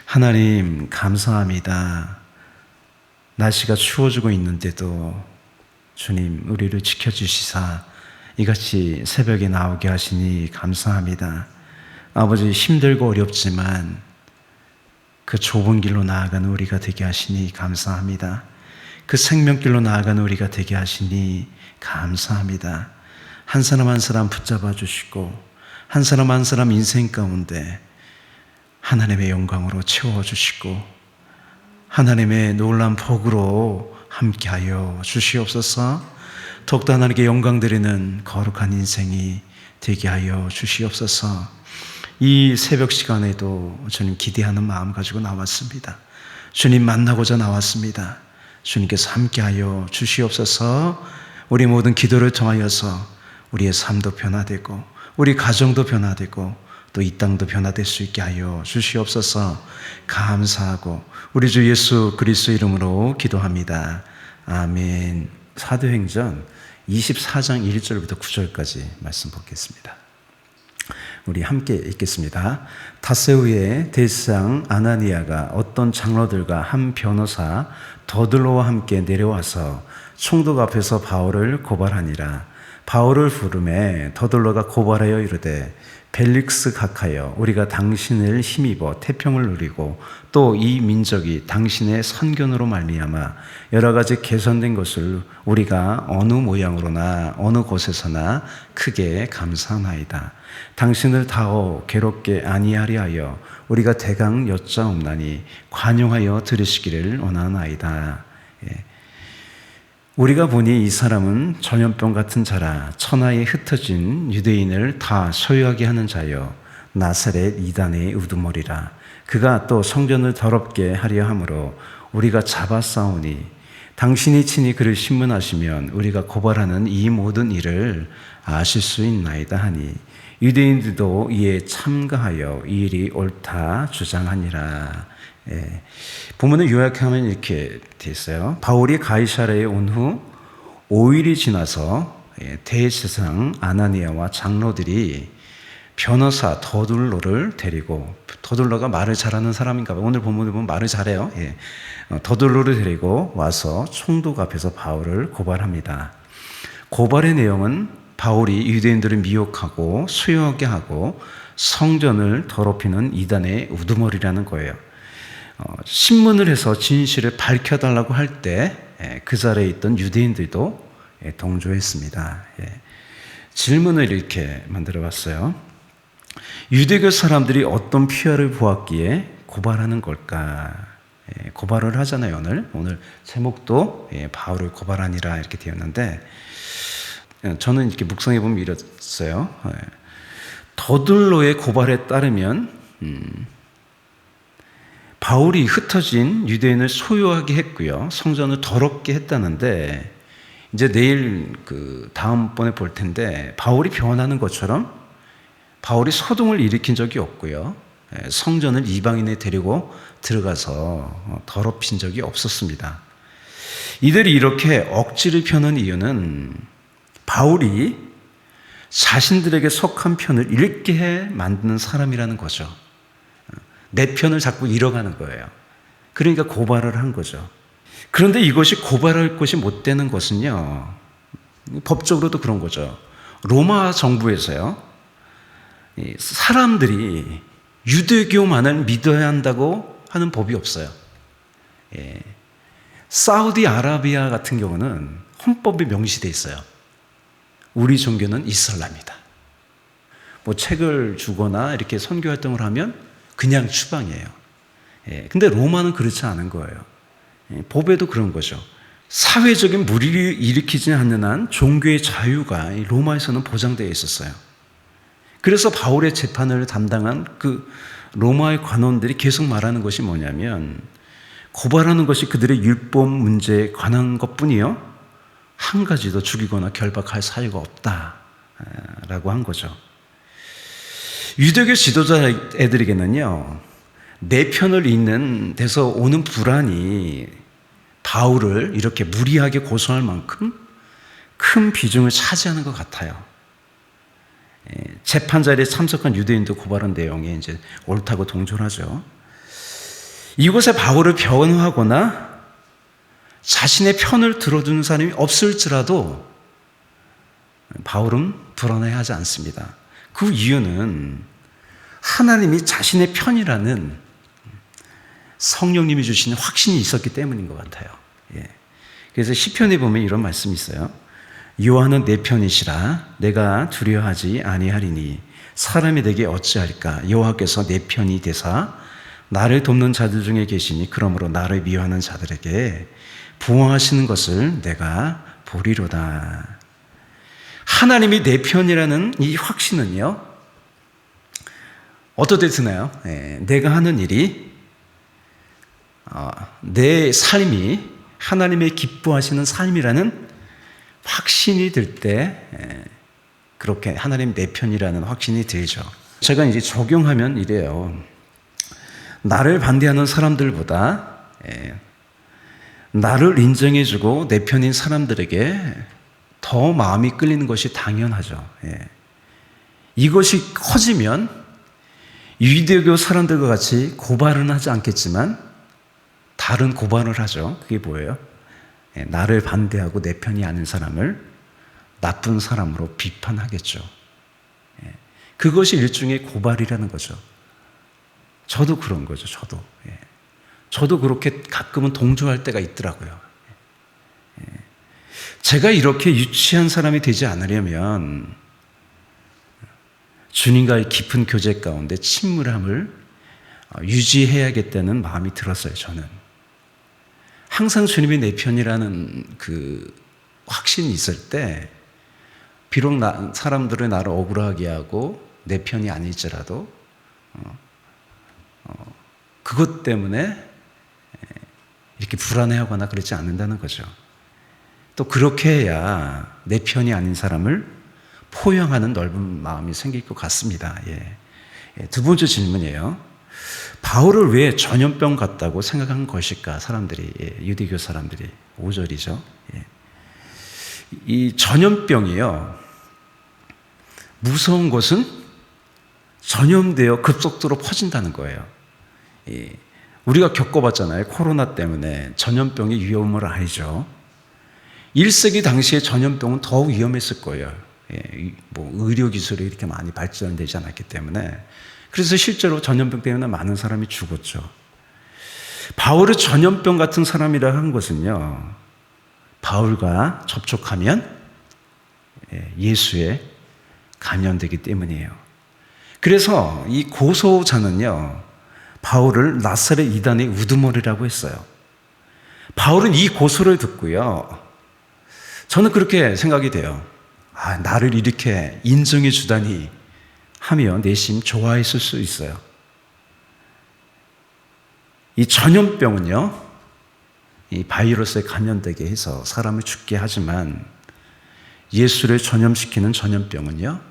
하나님 감사합니다. 날씨가 추워지고 있는데도 주님 우리를 지켜주시사 이같이 새벽에 나오게 하시니 감사합니다. 아버지, 힘들고 어렵지만 그 좁은 길로 나아가는 우리가 되게 하시니 감사합니다. 그 생명길로 나아가는 우리가 되게 하시니 감사합니다. 한 사람 한 사람 붙잡아 주시고 한 사람 한 사람 인생 가운데 하나님의 영광으로 채워주시고 하나님의 놀라운 복으로 함께하여 주시옵소서. 더욱더 하나님께 영광 드리는 거룩한 인생이 되게 하여 주시옵소서. 이 새벽 시간에도 저는 기대하는 마음 가지고 나왔습니다. 주님 만나고자 나왔습니다. 주님께서 함께하여 주시옵소서. 우리 모든 기도를 통하여서 우리의 삶도 변화되고 우리 가정도 변화되고 또 이 땅도 변화될 수 있게 하여 주시옵소서. 감사하고 우리 주 예수 그리스도 이름으로 기도합니다. 아멘. 사도행전 24장 1절부터 9절까지 말씀 보겠습니다. 우리 함께 읽겠습니다. 다세우의 대제사장 아나니아가 어떤 장로들과 한 변호사 더들로와 함께 내려와서 총독 앞에서 바울을 고발하니라. 바울을 부르매 더들로가 고발하여 이르되 벨릭스 각하여 우리가 당신을 힘입어 태평을 누리고 또 이 민족이 당신의 선견으로 말미암아 여러 가지 개선된 것을 우리가 어느 모양으로나 어느 곳에서나 크게 감사하나이다. 당신을 다오 괴롭게 아니하리 하여 우리가 대강 여짜옵나니 관용하여 들으시기를 원하나이다. 우리가 보니 이 사람은 전염병 같은 자라 천하에 흩어진 유대인을 다 소유하게 하는 자여 나사렛 이단의 우두머리라. 그가 또 성전을 더럽게 하려 함으로 우리가 잡아싸우니 당신이 친히 그를 신문하시면 우리가 고발하는 이 모든 일을 아실 수 있나이다 하니 유대인들도 이에 참가하여 이 일이 옳다 주장하니라. 본문을 요약하면 이렇게 돼 있어요. 바울이 가이사랴에 온 후 5일이 지나서 대제사장 아나니아와 장로들이 변호사 더둘로를 데리고, 더둘로가 말을 잘하는 사람인가 봐요. 오늘 본문을 보면 말을 잘해요. 더둘로를 데리고 와서 총독 앞에서 바울을 고발합니다. 고발의 내용은 바울이 유대인들을 미혹하고 수용하게 하고 성전을 더럽히는 이단의 우두머리라는 거예요. 신문을 해서 진실을 밝혀달라고 할 때 그 자리에 있던 유대인들도 동조했습니다. 질문을 이렇게 만들어 봤어요. 유대교 사람들이 어떤 피해를 보았기에 고발하는 걸까? 고발을 하잖아요. 오늘 제목도 바울을 고발하니라 이렇게 되었는데 저는 이렇게 묵상해 보면 이랬어요. 더둘로의 고발에 따르면 바울이 흩어진 유대인을 소유하게 했고요. 성전을 더럽게 했다는데 이제 내일 다음번에 볼 텐데 바울이 변하는 것처럼 바울이 소동을 일으킨 적이 없고요. 성전을 이방인에 데리고 들어가서 더럽힌 적이 없었습니다. 이들이 이렇게 억지를 펴는 이유는 바울이 자신들에게 속한 편을 읽게 만드는 사람이라는 거죠. 내 편을 자꾸 잃어가는 거예요. 그러니까 고발을 한 거죠. 그런데 이것이 고발할 것이 못 되는 것은요, 법적으로도 그런 거죠. 로마 정부에서요, 사람들이 유대교만을 믿어야 한다고 하는 법이 없어요. 사우디아라비아 같은 경우는 헌법에 명시되어 있어요. 우리 종교는 이슬람이다. 뭐 책을 주거나 이렇게 선교 활동을 하면 그냥 추방이에요. 근데 로마는 그렇지 않은 거예요. 법에도 그런 거죠. 사회적인 무리를 일으키지 않는 한 종교의 자유가 로마에서는 보장되어 있었어요. 그래서 바울의 재판을 담당한 그 로마의 관원들이 계속 말하는 것이 뭐냐면 고발하는 것이 그들의 율법 문제에 관한 것뿐이요, 한 가지도 죽이거나 결박할 사유가 없다라고 한 거죠. 유대교 지도자애들에게는요, 내 편을 잇는 데서 오는 불안이 바울을 이렇게 무리하게 고소할 만큼 큰 비중을 차지하는 것 같아요. 재판 자리에 참석한 유대인도 고발한 내용이 이제 옳다고 동조하죠. 이곳에 바울을 변호하거나 자신의 편을 들어주는 사람이 없을지라도 바울은 불안해하지 않습니다. 그 이유는 하나님이 자신의 편이라는 성령님이 주시는 확신이 있었기 때문인 것 같아요. 그래서 시편에 보면 이런 말씀이 있어요. 여호와는 내 편이시라 내가 두려워하지 아니하리니 사람이 내게 어찌할까. 여호와께서 내 편이 되사 나를 돕는 자들 중에 계시니 그러므로 나를 미워하는 자들에게 부응하시는 것을 내가 보리로다. 하나님이 내 편이라는 이 확신은요, 어떻게 드나요? 내가 하는 일이, 내 삶이 하나님의 기뻐하시는 삶이라는 확신이 들 때, 그렇게 하나님 내 편이라는 확신이 들죠. 제가 이제 적용하면 이래요. 나를 반대하는 사람들보다 나를 인정해주고 내 편인 사람들에게 더 마음이 끌리는 것이 당연하죠. 이것이 커지면 유대교 사람들과 같이 고발은 하지 않겠지만 다른 고발을 하죠. 그게 뭐예요? 나를 반대하고 내 편이 아닌 사람을 나쁜 사람으로 비판하겠죠. 그것이 일종의 고발이라는 거죠. 저도 그런 거죠. 저도 그렇게 가끔은 동조할 때가 있더라고요. 제가 이렇게 유치한 사람이 되지 않으려면 주님과의 깊은 교제 가운데 친밀함을 유지해야겠다는 마음이 들었어요. 저는 항상 주님이 내 편이라는 그 확신이 있을 때 비록 사람들을 나를 억울하게 하고 내 편이 아닐지라도 그것 때문에 이렇게 불안해하거나 그러지 않는다는 거죠. 또 그렇게 해야 내 편이 아닌 사람을 포용하는 넓은 마음이 생길 것 같습니다. 두 번째 질문이에요. 바울을 왜 전염병 같다고 생각한 것일까? 사람들이, 유대교 사람들이. 5절이죠. 이 전염병이요, 무서운 것은 전염되어 급속도로 퍼진다는 거예요. 우리가 겪어봤잖아요. 코로나 때문에 전염병의 위험을 알죠. 1세기 당시에 전염병은 더 위험했을 거예요. 의료기술이 이렇게 많이 발전되지 않았기 때문에. 그래서 실제로 전염병 때문에 많은 사람이 죽었죠. 바울을 전염병 같은 사람이라 한 것은요, 바울과 접촉하면 예수에 감염되기 때문이에요. 그래서 이 고소자는요, 바울을 나사렛 이단의 우두머리라고 했어요. 바울은 이 고소를 듣고요, 저는 그렇게 생각이 돼요. 나를 이렇게 인정해 주다니 하며 내심 좋아했을 수 있어요. 이 전염병은요, 이 바이러스에 감염되게 해서 사람을 죽게 하지만 예수를 전염시키는 전염병은요,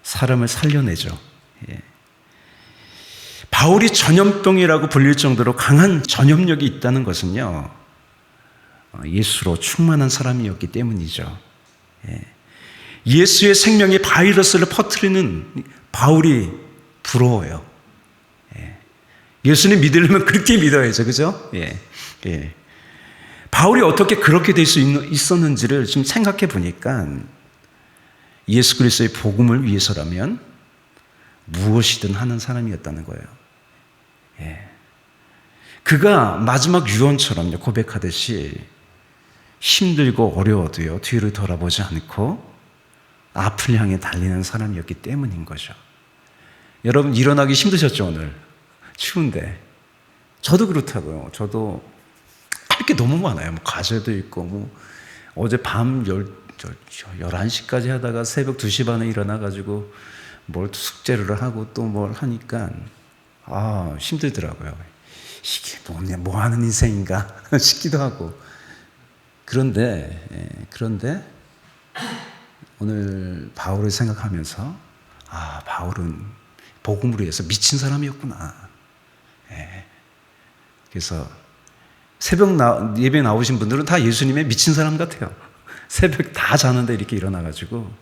사람을 살려내죠. 바울이 전염병이라고 불릴 정도로 강한 전염력이 있다는 것은요, 예수로 충만한 사람이었기 때문이죠. 예수의 생명이 바이러스를 퍼뜨리는 바울이 부러워요. 예수님 믿으려면 그렇게 믿어야죠. 그죠? 바울이 어떻게 그렇게 될 수 있었는지를 좀 생각해 보니까 예수 그리스도의 복음을 위해서라면 무엇이든 하는 사람이었다는 거예요. 그가 마지막 유언처럼요, 고백하듯이 힘들고 어려워도요, 뒤를 돌아보지 않고 앞을 향해 달리는 사람이었기 때문인 거죠. 여러분, 일어나기 힘드셨죠, 오늘? 추운데. 저도 그렇다고요. 저도 할 게 너무 많아요. 과제도 있고, 어제 밤 11시까지 하다가 새벽 2시 반에 일어나가지고 뭘 숙제를 하고 또 뭘 하니까, 힘들더라고요. 이게 뭐 하는 인생인가 싶기도 하고. 그런데 오늘 바울을 생각하면서 바울은 복음으로 해서 미친 사람이었구나. 그래서 새벽 예배 나오신 분들은 다 예수님의 미친 사람 같아요. 새벽 다 자는데 이렇게 일어나가지고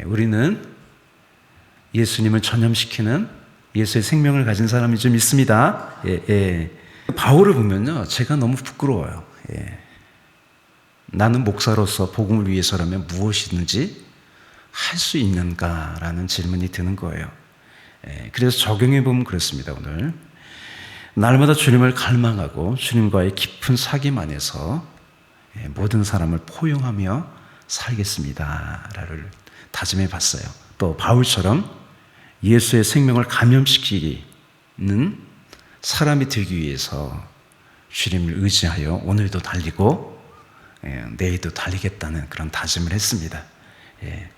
우리는 예수님을 전염시키는 예수의 생명을 가진 사람이 좀 있습니다. 예, 예. 바울을 보면요, 제가 너무 부끄러워요. 예. 나는 목사로서 복음을 위해서라면 무엇이든지 할 수 있는가라는 질문이 드는 거예요. 예. 그래서 적용해 보면 그렇습니다. 오늘 날마다 주님을 갈망하고 주님과의 깊은 사귐 안에서 모든 사람을 포용하며 살겠습니다라를 다짐해 봤어요. 또 바울처럼 예수의 생명을 감염시키는 사람이 되기 위해서 주님을 의지하여 오늘도 달리고 내일도 달리겠다는 그런 다짐을 했습니다. 예.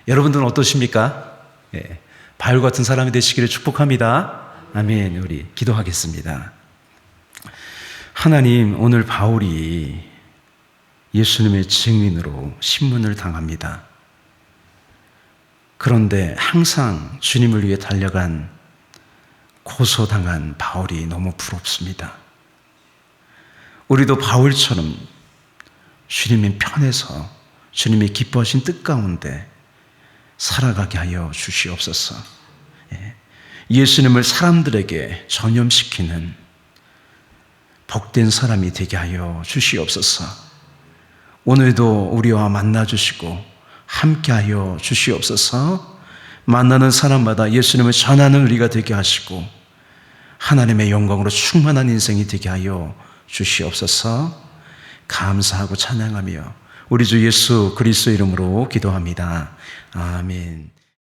여러분들은 어떠십니까? 예. 바울 같은 사람이 되시기를 축복합니다. 아멘. 우리 기도하겠습니다. 하나님, 오늘 바울이 예수님의 증인으로 신문을 당합니다. 그런데 항상 주님을 위해 달려간 고소당한 바울이 너무 부럽습니다. 우리도 바울처럼 주님의 편에서 주님이 기뻐하신 뜻 가운데 살아가게 하여 주시옵소서. 예수님을 사람들에게 전염시키는 복된 사람이 되게 하여 주시옵소서. 오늘도 우리와 만나주시고 함께하여 주시옵소서. 만나는 사람마다 예수님을 전하는 우리가 되게 하시고 하나님의 영광으로 충만한 인생이 되게 하여 주시옵소서. 감사하고 찬양하며 우리 주 예수 그리스도 이름으로 기도합니다. 아멘.